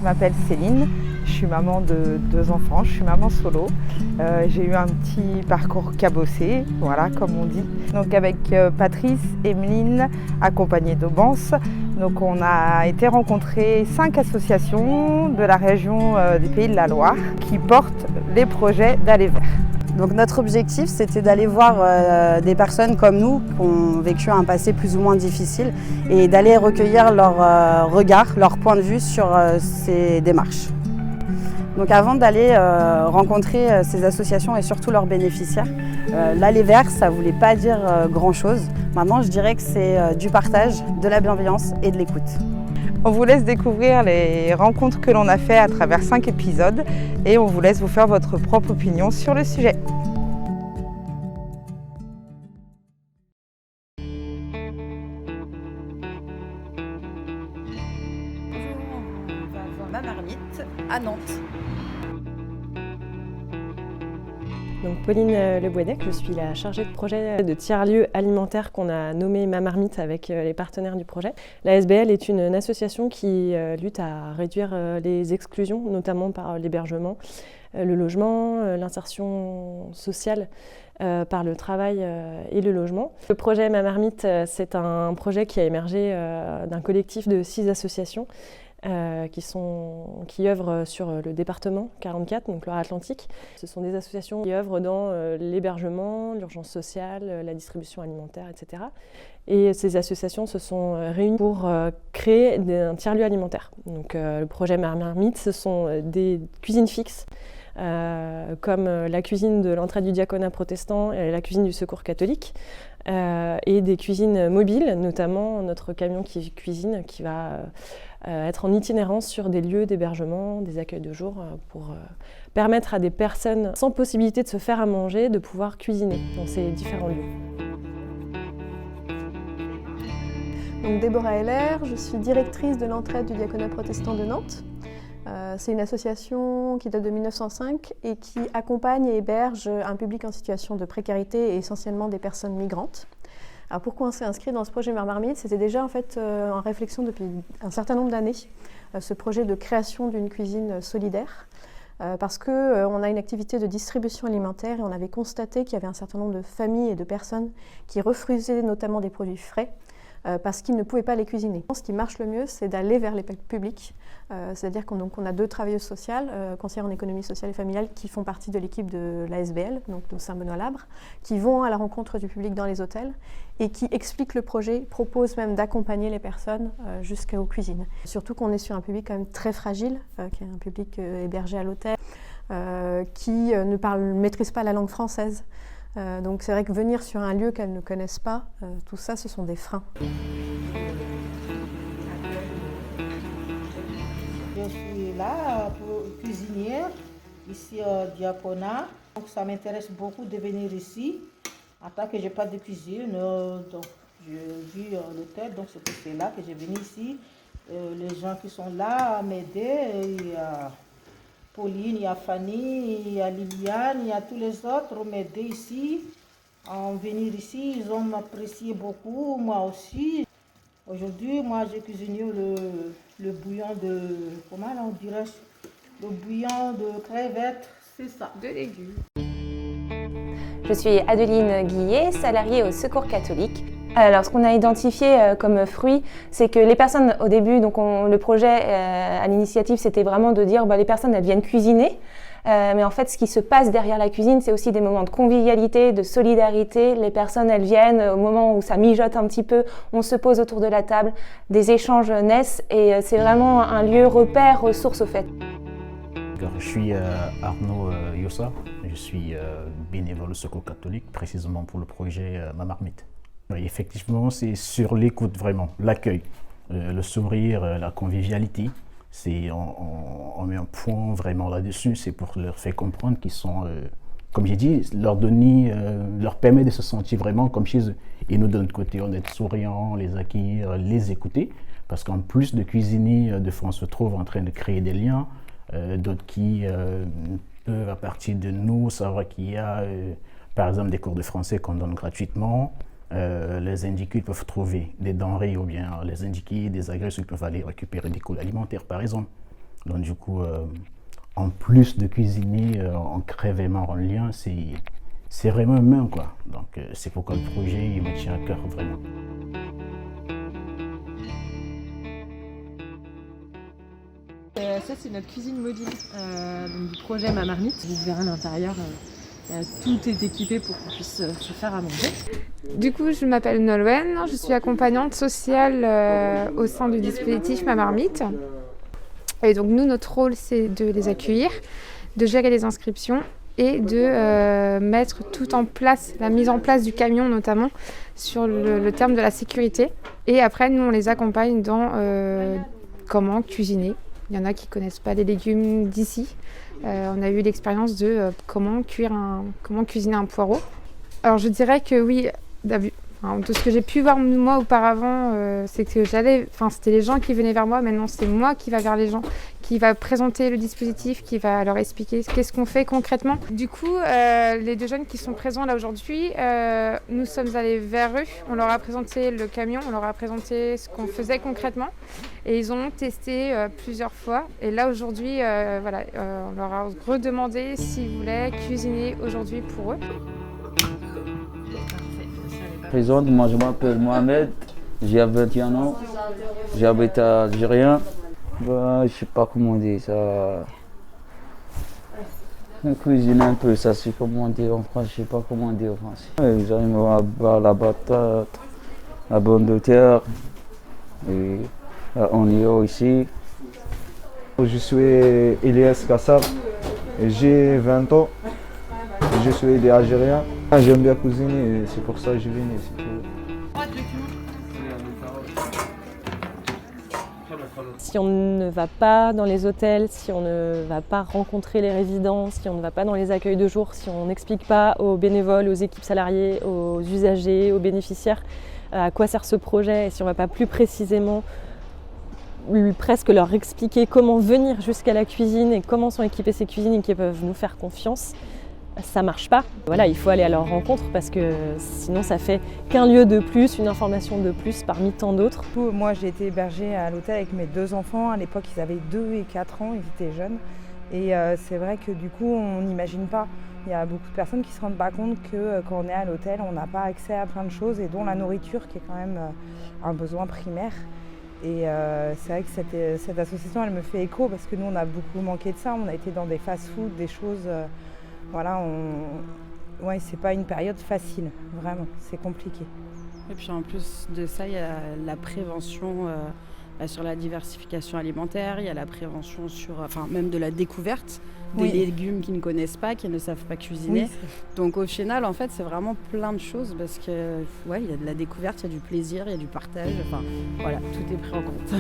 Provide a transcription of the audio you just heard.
Je m'appelle Céline, je suis maman de 2 enfants, je suis maman solo. J'ai eu un petit parcours cabossé, voilà, comme on dit. Donc avec Patrice, Emeline, accompagnée d'Aubance, donc on a été rencontrer 5 associations de la région des Pays de la Loire qui portent les projets d'Aller Vers. Donc notre objectif, c'était d'aller voir des personnes comme nous qui ont vécu un passé plus ou moins difficile et d'aller recueillir leur regard, leur point de vue sur ces démarches. Donc avant d'aller rencontrer ces associations et surtout leurs bénéficiaires, l'Aller Vers, ça ne voulait pas dire grand-chose. Maintenant, je dirais que c'est du partage, de la bienveillance et de l'écoute. On vous laisse découvrir les rencontres que l'on a fait à travers 5 épisodes et on vous laisse vous faire votre propre opinion sur le sujet. On va voir Ma Marmite à Nantes. Donc Pauline Le Boisdec, je suis la chargée de projet de tiers-lieu alimentaire qu'on a nommé Ma Marmite avec les partenaires du projet. La SBL est une association qui lutte à réduire les exclusions, notamment par l'hébergement, le logement, l'insertion sociale par le travail et le logement. Le projet Ma Marmite, c'est un projet qui a émergé d'un collectif de 6 associations qui œuvrent sur le département 44, donc Loire-Atlantique. Ce sont des associations qui œuvrent dans l'hébergement, l'urgence sociale, la distribution alimentaire, etc. Et ces associations se sont réunies pour créer un tiers-lieu alimentaire. Donc, le projet Ma Marmite, ce sont des cuisines fixes, comme la cuisine de l'entraide du diaconat protestant et la cuisine du secours catholique, et des cuisines mobiles, notamment notre camion qui cuisine, qui va être en itinérance sur des lieux d'hébergement, des accueils de jour, pour permettre à des personnes sans possibilité de se faire à manger de pouvoir cuisiner dans ces différents lieux. Donc Déborah Heller, je suis directrice de l'entraide du diaconat protestant de Nantes. C'est une association qui date de 1905 et qui accompagne et héberge un public en situation de précarité et essentiellement des personnes migrantes. Alors pourquoi on s'est inscrit dans ce projet Ma Marmite? C'était déjà en fait en réflexion depuis un certain nombre d'années, ce projet de création d'une cuisine solidaire, parce qu'on a une activité de distribution alimentaire et on avait constaté qu'il y avait un certain nombre de familles et de personnes qui refusaient notamment des produits frais, parce qu'ils ne pouvaient pas les cuisiner. Ce qui marche le mieux, c'est d'aller vers les publics, c'est-à-dire qu'on a 2 travailleuses sociales, conseillères en économie sociale et familiale, qui font partie de l'équipe de la SBL, donc de Saint-Benoît-Labre, qui vont à la rencontre du public dans les hôtels et qui expliquent le projet, proposent même d'accompagner les personnes jusqu'aux cuisines. Surtout qu'on est sur un public quand même très fragile, qui est un public hébergé à l'hôtel, qui ne maîtrise pas la langue française. Donc c'est vrai que venir sur un lieu qu'elles ne connaissent pas, tout ça, ce sont des freins. Je suis là pour cuisinière, ici au diaconat. Donc ça m'intéresse beaucoup de venir ici. En tant que je n'ai pas de cuisine, donc je vis à l'hôtel, donc c'est pour cela que je viens ici. Les gens qui sont là m'aider, il y a Pauline, il y a Fanny, il y a Liliane, il y a tous les autres m'aider ici. En venir ici, ils ont apprécié beaucoup, moi aussi. Aujourd'hui, moi j'ai cuisiné le bouillon de, comment on dirait, le bouillon de crevettes, c'est ça. De légumes. Je suis Adeline Guillet, salariée au Secours catholique. Alors, ce qu'on a identifié comme fruit, c'est que les personnes, au début, donc le projet à l'initiative, c'était vraiment de dire les personnes, elles viennent cuisiner. Mais en fait, ce qui se passe derrière la cuisine, c'est aussi des moments de convivialité, de solidarité. Les personnes, elles viennent au moment où ça mijote un petit peu, on se pose autour de la table, des échanges naissent et c'est vraiment un lieu repère, ressource au fait. Je suis Arnaud Yossa, je suis bénévole au Secours catholique, précisément pour le projet Ma Marmite. Oui, effectivement, c'est sur l'écoute vraiment, l'accueil, le sourire, la convivialité. On met un point vraiment là-dessus, c'est pour leur faire comprendre qu'ils sont, comme j'ai dit, leur permet de se sentir vraiment comme chez eux. Et nous, de notre côté, on est souriants, les accueillir, les écouter, parce qu'en plus de cuisiner, des fois on se trouve en train de créer des liens, d'autres qui peuvent, à partir de nous, savoir qu'il y a, par exemple, des cours de français qu'on donne gratuitement. Les individus peuvent trouver des denrées ou bien les individus des agresseurs peuvent aller récupérer des colis alimentaires par exemple. Donc du coup, en plus de cuisiner, on crée vraiment un lien, c'est vraiment humain, quoi. Donc c'est pourquoi le projet il me tient à cœur vraiment. Ça, c'est notre cuisine mobile donc du projet Ma Marmite. Vous verrez à l'intérieur, tout est équipé pour qu'on puisse se faire à manger. Du coup, je m'appelle Nolwenn, je suis accompagnante sociale au sein du dispositif Ma Marmite. Et donc nous, notre rôle, c'est de les accueillir, de gérer les inscriptions et de mettre tout en place, la mise en place du camion notamment, sur le terme de la sécurité. Et après, nous, on les accompagne dans comment cuisiner. Il y en a qui ne connaissent pas les légumes d'ici. On a eu l'expérience de comment cuisiner un poireau. Alors je dirais que oui, de ce que j'ai pu voir moi auparavant, c'est que c'était les gens qui venaient vers moi. Maintenant, c'est moi qui va vers les gens, qui va présenter le dispositif, qui va leur expliquer qu'est-ce qu'on fait concrètement. Du coup, les 2 jeunes qui sont présents là aujourd'hui, nous sommes allés vers eux. On leur a présenté le camion, on leur a présenté ce qu'on faisait concrètement. Et ils ont testé plusieurs fois. Et là, aujourd'hui, on leur a redemandé s'ils voulaient cuisiner aujourd'hui pour eux. Présente, moi je m'appelle Mohamed, j'ai 21 ans, j'habite à Algérien. Je sais pas comment dire ça. Cuisiner un peu, ça c'est comment dire en français, je sais pas comment dire en français. J'aime avoir la patate, la pomme de terre et l'oignon ici. Je suis Elias Kassab, j'ai 20 ans. Je suis des Algériens. J'aime bien cuisiner, c'est pour ça que je viens ici. Si on ne va pas dans les hôtels, si on ne va pas rencontrer les résidents, si on ne va pas dans les accueils de jour, si on n'explique pas aux bénévoles, aux équipes salariées, aux usagers, aux bénéficiaires à quoi sert ce projet, et si on ne va pas plus précisément presque leur expliquer comment venir jusqu'à la cuisine et comment sont équipées ces cuisines et qu'ils peuvent nous faire confiance, ça marche pas. Voilà, il faut aller à leur rencontre parce que sinon ça fait qu'un lieu de plus, une information de plus parmi tant d'autres. Moi, j'ai été hébergée à l'hôtel avec mes 2 enfants. À l'époque, ils avaient 2 et 4 ans, ils étaient jeunes. Et c'est vrai que du coup, on n'imagine pas. Il y a beaucoup de personnes qui ne se rendent pas compte que quand on est à l'hôtel, on n'a pas accès à plein de choses, et dont la nourriture, qui est quand même un besoin primaire. Et c'est vrai que cette association, elle me fait écho parce que nous, on a beaucoup manqué de ça. On a été dans des fast-food, des choses... c'est pas une période facile, vraiment, c'est compliqué. Et puis en plus de ça, il y a la prévention sur la diversification alimentaire, il y a la prévention sur, même de la découverte des légumes qu'ils ne connaissent pas, qu'ils ne savent pas cuisiner. Oui. Donc au final, en fait, c'est vraiment plein de choses parce que il y a de la découverte, il y a du plaisir, il y a du partage, tout est pris en compte.